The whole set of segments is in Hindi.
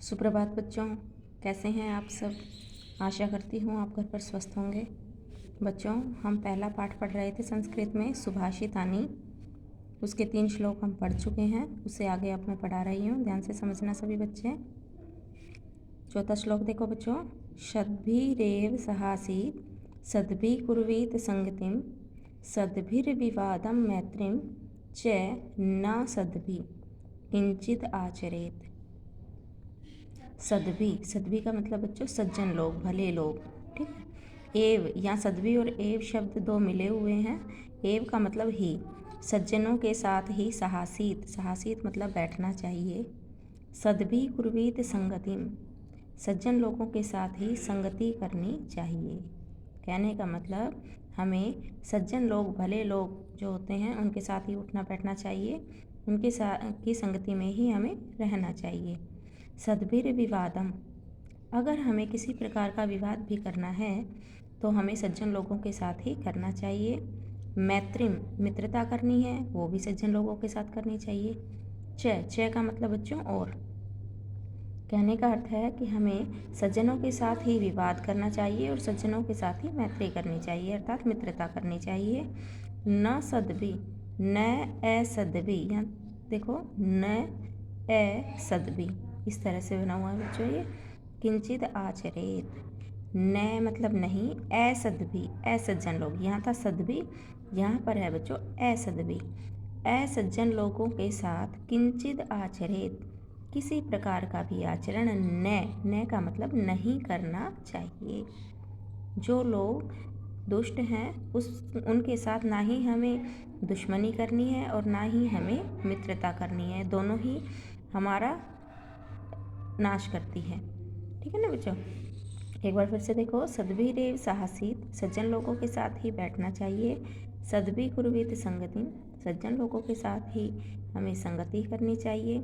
सुप्रभात बच्चों, कैसे हैं आप सब। आशा करती हूँ आप घर पर स्वस्थ होंगे। बच्चों, हम पहला पाठ पढ़ रहे थे संस्कृत में सुभाषितानी। उसके 3 श्लोक हम पढ़ चुके हैं, उससे आगे अब मैं पढ़ा रही हूँ। ध्यान से समझना सभी बच्चे। चौथा श्लोक देखो बच्चों। सद्भिरेव सहासीत सद्भि कुर्वीत संगतिम सद्भिर्विवादम मैत्रीम च न सद्भि किंचित आचरेत। सद्भि का मतलब बच्चों सज्जन लोग, भले लोग। ठीक है। एव, यहाँ सद्भि और एव शब्द 2 मिले हुए हैं। एव का मतलब ही, सज्जनों के साथ ही सहासीत मतलब बैठना चाहिए। सद्भि कुर्वीत संगतिम, सज्जन लोगों के साथ ही संगति करनी चाहिए। कहने का मतलब हमें सज्जन लोग, भले लोग जो होते हैं उनके साथ ही उठना बैठना चाहिए, उनके साथ की संगति में ही हमें रहना चाहिए। सद्भिर्विवादम, अगर हमें किसी प्रकार का विवाद भी करना है तो हमें सज्जन लोगों के साथ ही करना चाहिए। मैत्रीम, मित्रता करनी है, वो भी सज्जन लोगों के साथ करनी चाहिए। च का मतलब बच्चों और। कहने का अर्थ है कि हमें सज्जनों के साथ ही विवाद करना चाहिए और सज्जनों के साथ ही मैत्री करनी चाहिए, अर्थात मित्रता करनी चाहिए। न सद्भि, न असद्भि, यहाँ देखो न असद्भि, इस तरह से बना हुआ है बच्चों ये। किंचित आचरेत, न मतलब नहीं, असद्भि असज्जन लोग, यहाँ था सद्भि, यहाँ पर है बच्चों असद्भि। असज्जन लोगों के साथ किंचित आचरेत, किसी प्रकार का भी आचरण न का मतलब नहीं करना चाहिए। जो लोग दुष्ट हैं उनके साथ ना ही हमें दुश्मनी करनी है और ना ही हमें मित्रता करनी है, दोनों ही हमारा नाश करती है। ठीक है ना बच्चों। एक बार फिर से देखो। सद्भिरेव सहासीत, सज्जन लोगों के साथ ही बैठना चाहिए। सद्भि कुर्वीत संगति, सज्जन लोगों के साथ ही हमें संगति करनी चाहिए।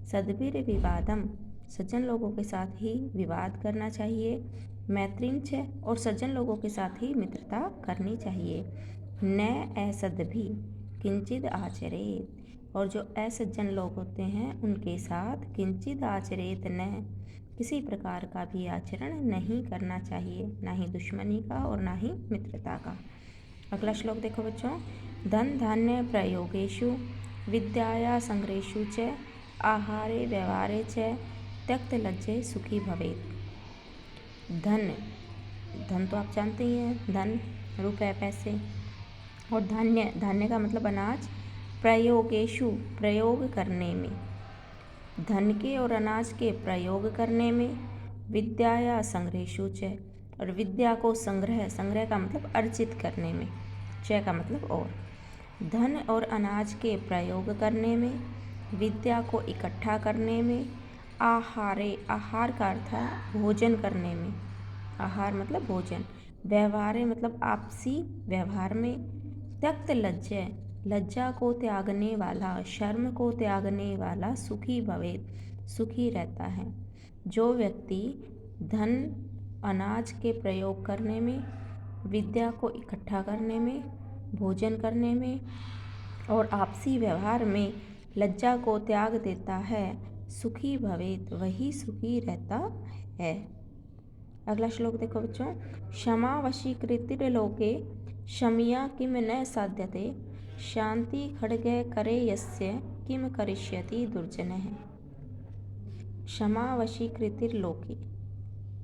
सद्भिर्विवादम, सज्जन लोगों के साथ ही विवाद करना चाहिए। मैत्रींच, और सज्जन लोगों के साथ ही मित्रता करनी चाहिए। न असद्भि किंचित आचरेत, और जो असज्जन लोग होते हैं उनके साथ किंचित आचरेत न, किसी प्रकार का भी आचरण नहीं करना चाहिए, ना ही दुश्मनी का और ना ही मित्रता का। अगला श्लोक देखो बच्चों। धन धान्य प्रयोगेषु विद्याया संग्रहेषु च आहारे व्यवहारे च त्यक्त लज्जे सुखी भवेत्। धन तो आप जानते ही हैं, धन रुपए पैसे, और धान्य का मतलब अनाज। प्रयोगेषु, प्रयोग करने में, धन के और अनाज के प्रयोग करने में। विद्याया संग्रहेषु च, और विद्या को संग्रह का मतलब अर्जित करने में। च का मतलब और। धन और अनाज के प्रयोग करने में, विद्या को इकट्ठा करने में। आहारे, आहार का अर्थ है भोजन करने में, आहार मतलब भोजन। व्यवहारे मतलब आपसी व्यवहार में। त्यक्त लज्जे, लज्जा को त्यागने वाला, शर्म को त्यागने वाला सुखी भवेत्, सुखी रहता है। जो व्यक्ति धन अनाज के प्रयोग करने में, विद्या को इकट्ठा करने में, भोजन करने में और आपसी व्यवहार में लज्जा को त्याग देता है, सुखी भवेत्, वही सुखी रहता है। अगला श्लोक देखो बच्चों। क्षमा वशीकृतिर्लोके शम्या किम न साध्यते शांति खड्गे करे यस्य किम करिष्यति दुर्जनः। क्षमा वशीकृतिर्लोके,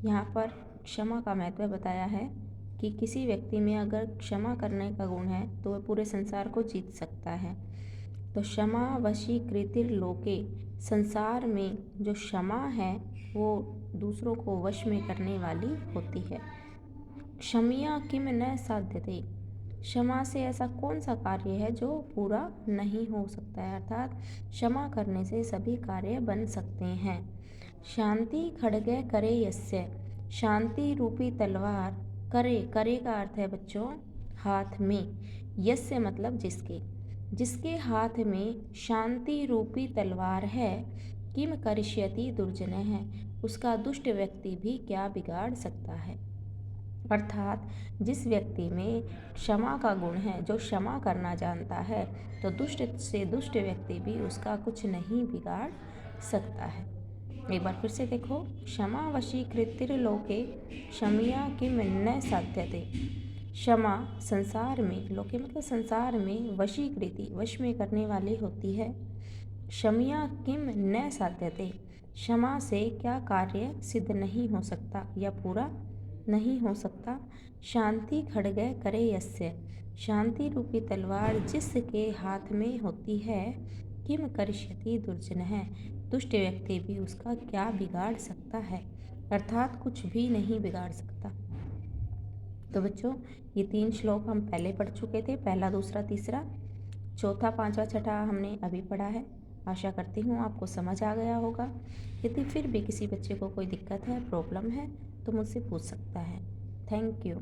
यहाँ पर क्षमा का महत्व बताया है कि किसी व्यक्ति में अगर क्षमा करने का गुण है तो वह पूरे संसार को जीत सकता है। तो क्षमा वशीकृतिर्लोके, संसार में जो क्षमा है वो दूसरों को वश में करने वाली होती है। क्षम्या किम न साध्यते, क्षमा से ऐसा कौन सा कार्य है जो पूरा नहीं हो सकता है, अर्थात क्षमा करने से सभी कार्य बन सकते हैं। शांति खड्गे करे यस्य, शांति रूपी तलवार, करे का अर्थ है बच्चों हाथ में। यस्य मतलब जिसके, जिसके हाथ में शांति रूपी तलवार है। किम करिष्यति दुर्जनः है, उसका दुष्ट व्यक्ति भी क्या बिगाड़ सकता है। अर्थात जिस व्यक्ति में क्षमा का गुण है, जो क्षमा करना जानता है, तो दुष्ट से दुष्ट व्यक्ति भी उसका कुछ नहीं बिगाड़ सकता है। एक बार फिर से देखो, क्षमा वशीकृतिर्लोके क्षमया किम न साध्यते। क्षमा संसार में, लोके मतलब संसार में, वशीकृति वश में करने वाली होती है। क्षमया किम न साध्यते, क्षमा से क्या कार्य सिद्ध नहीं हो सकता या पूरा नहीं हो सकता। शांति खड्ग करे यस्य, शांति रूपी तलवार जिसके हाथ में होती है, किम करिष्यति दुर्जन है, दुष्ट व्यक्ति भी उसका क्या बिगाड़ सकता है, अर्थात कुछ भी नहीं बिगाड़ सकता। तो बच्चों, ये 3 श्लोक हम पहले पढ़ चुके थे, पहला, दूसरा, तीसरा। चौथा, पांचवा, छठा हमने अभी पढ़ा है। आशा करती हूँ आपको समझ आ गया होगा। यदि फिर भी किसी बच्चे को कोई दिक्कत है, प्रॉब्लम है, तो मुझसे पूछ सकता है। Thank you.